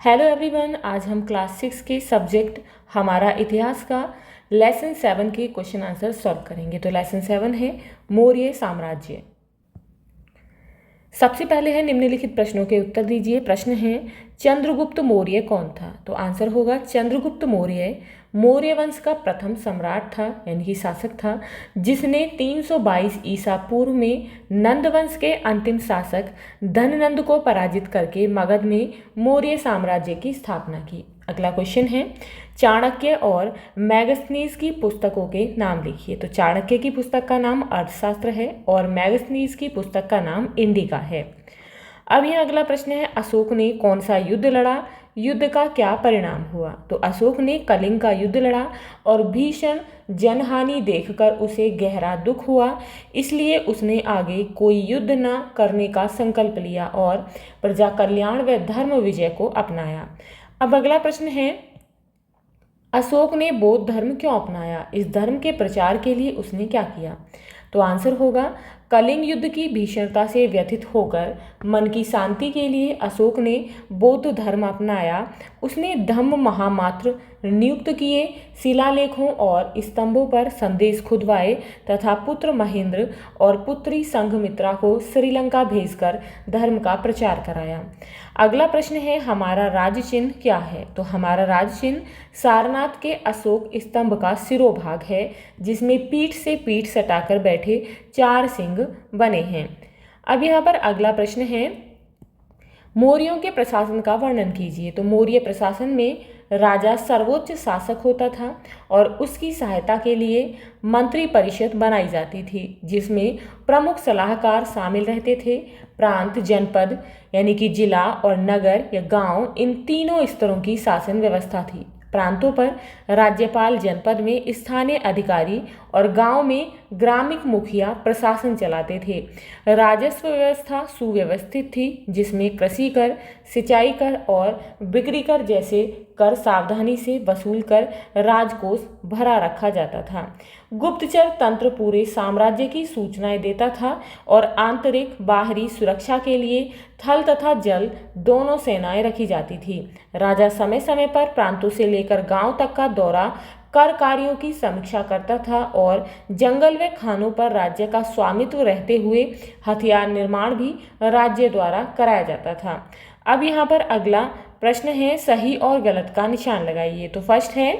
Hello everyone, आज हम class 6 के सब्जेक्ट हमारा इतिहास का लेसन 7 के क्वेश्चन आंसर सॉल्व करेंगे। तो लेसन 7 है मौर्य साम्राज्य। सबसे पहले है निम्नलिखित प्रश्नों के उत्तर दीजिए। प्रश्न है चंद्रगुप्त मौर्य कौन था? तो आंसर होगा चंद्रगुप्त मौर्य मौर्य वंश का प्रथम सम्राट था, यानी कि शासक था, जिसने 322 ईसा पूर्व में नंद वंश के अंतिम शासक धननंद को पराजित करके मगध में मौर्य साम्राज्य की स्थापना की। अगला क्वेश्चन है चाणक्य और मैगस्थनीज की पुस्तकों के नाम लिखिए। तो चाणक्य की पुस्तक का नाम अर्थशास्त्र है और मैगस्थनीज की पुस्तक का नाम इंडिका है। अब यहाँ अगला प्रश्न है अशोक ने कौन सा युद्ध लड़ा, युद्ध का क्या परिणाम हुआ? तो अशोक ने कलिंग का युद्ध लड़ा और भीषण जनहानि देखकर उसे गहरा दुख हुआ, इसलिए उसने आगे कोई युद्ध न करने का संकल्प लिया और प्रजा कल्याण व धर्म विजय को अपनाया। अब अगला प्रश्न है अशोक ने बौद्ध धर्म क्यों अपनाया? इस धर्म के प्रचार के लिए उसने क्या किया? तो आंसर होगा कलिंग युद्ध की भीषणता से व्यथित होकर मन की शांति के लिए अशोक ने बौद्ध धर्म अपनाया। उसने धम्म महामात्र नियुक्त किए, शिलालेखों और स्तंभों पर संदेश खुदवाए तथा पुत्र महेंद्र और पुत्री संघमित्रा को श्रीलंका भेजकर धर्म का प्रचार कराया। अगला प्रश्न है हमारा राज्य चिन्ह क्या है? तो हमारा राज्य चिन्ह सारनाथ के अशोक स्तंभ का सिरोभाग है, जिसमें पीठ से पीठ सटाकर बैठे 4 सिंह बने हैं। अब यहाँ पर अगला प्रश्न है मौर्यों के प्रशासन का वर्णन कीजिए। तो मौर्य प्रशासन में राजा सर्वोच्च शासक होता था और उसकी सहायता के लिए मंत्री परिषद बनाई जाती थी, जिसमें प्रमुख सलाहकार शामिल रहते थे। प्रांत, जनपद यानी कि जिला और नगर या गांव, इन तीनों स्तरों की शासन व्यवस्था थी। प्रांतों पर राज्यपाल, जनपद में स्थानीय अधिकारी और गांव में ग्रामीण मुखिया प्रशासन चलाते थे। राजस्व व्यवस्था सुव्यवस्थित थी, जिसमें कृषि कर, सिंचाई कर और बिक्री कर जैसे कर सावधानी से वसूल कर राजकोष भरा रखा जाता था। गुप्तचर तंत्र पूरे साम्राज्य की सूचनाएं देता था और आंतरिक बाहरी सुरक्षा के लिए थल तथा जल दोनों सेनाएं रखी जाती थी। राजा समय समय पर प्रांतों से लेकर गांव तक का दौरा कर कार्यों की समीक्षा करता था और जंगल व खानों पर राज्य का स्वामित्व रहते हुए हथियार निर्माण भी राज्य द्वारा कराया जाता था। अब यहाँ पर अगला प्रश्न है सही और गलत का निशान लगाइए। तो फर्स्ट है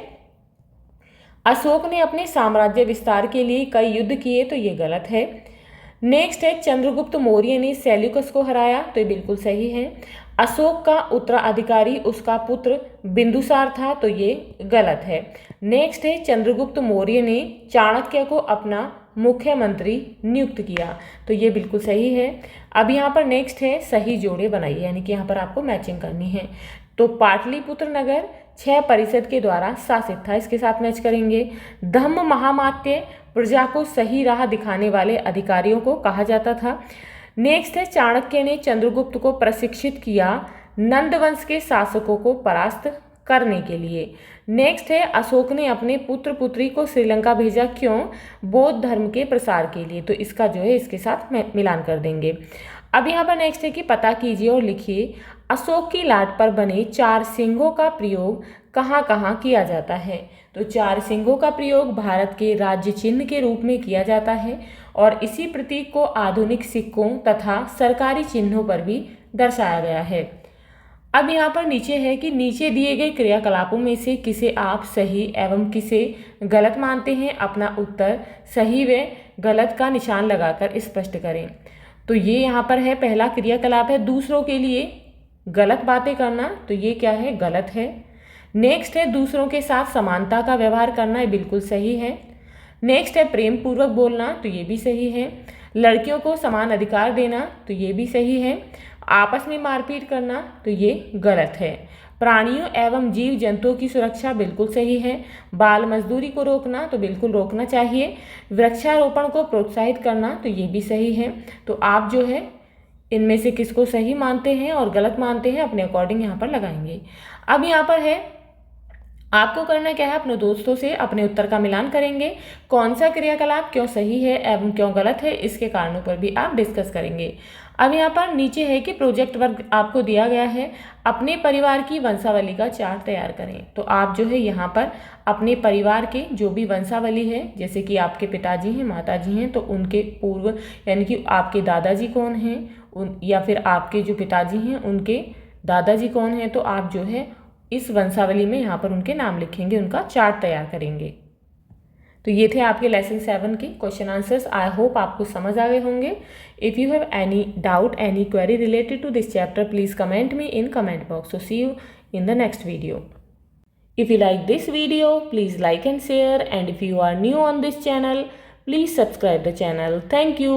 अशोक ने अपने साम्राज्य विस्तार के लिए कई युद्ध किए, तो ये गलत है। नेक्स्ट है चंद्रगुप्त मौर्य ने सेल्यूकस को हराया, तो ये बिल्कुल सही है। अशोक का उत्तराधिकारी उसका पुत्र बिंदुसार था, तो ये गलत है। नेक्स्ट है चंद्रगुप्त मौर्य ने चाणक्य को अपना मुख्यमंत्री नियुक्त किया, तो ये बिल्कुल सही है। अब यहाँ पर नेक्स्ट है सही जोड़े बनाइए, यानी कि यहाँ पर आपको मैचिंग करनी है। तो पाटलिपुत्र नगर 6 परिषद के द्वारा शासित था, इसके साथ मैच करेंगे। धम्म महामात्य प्रजा को सही राह दिखाने वाले अधिकारियों को कहा जाता था। नेक्स्ट है चाणक्य ने चंद्रगुप्त को प्रशिक्षित किया नंद वंश के शासकों को परास्त करने के लिए। नेक्स्ट है अशोक ने अपने पुत्र पुत्री को श्रीलंका भेजा, क्यों? बौद्ध धर्म के प्रसार के लिए, तो इसका जो है इसके साथ मिलान कर देंगे। अब यहाँ पर नेक्स्ट है कि पता कीजिए और लिखिए अशोक की लाट पर बने 4 सिंगों का प्रयोग कहाँ कहाँ किया जाता है? तो 4 सिंगों का प्रयोग भारत के राज्य चिन्ह के रूप में किया जाता है और इसी प्रतीक को आधुनिक सिक्कों तथा सरकारी चिन्हों पर भी दर्शाया गया है। अब यहाँ पर नीचे है कि नीचे दिए गए क्रियाकलापों में से किसे आप सही एवं किसे गलत मानते हैं? अपना उत्तर सही व गलत का निशान लगाकर स्पष्ट करें। तो ये यहाँ पर है पहला क्रियाकलाप है दूसरों के लिए गलत बातें करना, तो ये क्या है? गलत है। नेक्स्ट है दूसरों के साथ समानता का व्यवहार करना, ये बिल्कुल सही है। नेक्स्ट है प्रेम पूर्वक बोलना, तो ये भी सही है। लड़कियों को समान अधिकार देना, तो ये भी सही है। आपस में मारपीट करना, तो ये गलत है। प्राणियों एवं जीव जंतुओं की सुरक्षा, बिल्कुल सही है। बाल मजदूरी को रोकना, तो बिल्कुल रोकना चाहिए। वृक्षारोपण को प्रोत्साहित करना, तो ये भी सही है। तो आप जो है इनमें से किसको सही मानते हैं और गलत मानते हैं, अपने अकॉर्डिंग यहाँ पर लगाएंगे। अब यहाँ पर है आपको करना क्या है, अपने दोस्तों से अपने उत्तर का मिलान करेंगे। कौन सा क्रियाकलाप क्यों सही है एवं क्यों गलत है, इसके कारणों पर भी आप डिस्कस करेंगे। अब यहाँ पर नीचे है कि प्रोजेक्ट वर्क आपको दिया गया है, अपने परिवार की वंशावली का चार्ट तैयार करें। तो आप जो है यहाँ पर अपने परिवार के जो भी वंशावली है, जैसे कि आपके पिताजी हैं, माताजी हैं, तो उनके पूर्व यानी कि आपके दादाजी कौन हैं, या फिर आपके जो पिताजी हैं उनके दादाजी कौन हैं, तो आप जो है इस वंशावली में यहाँ पर उनके नाम लिखेंगे, उनका चार्ट तैयार करेंगे। तो ये थे आपके लेसन 7 के क्वेश्चन आंसर्स। आई होप आपको समझ आ गए होंगे। If you have any doubt, any query related to this chapter, please comment me in comment box. So see you in the next video. If you like this video, please like and share, and if you are new on this channel, please subscribe the channel. Thank you.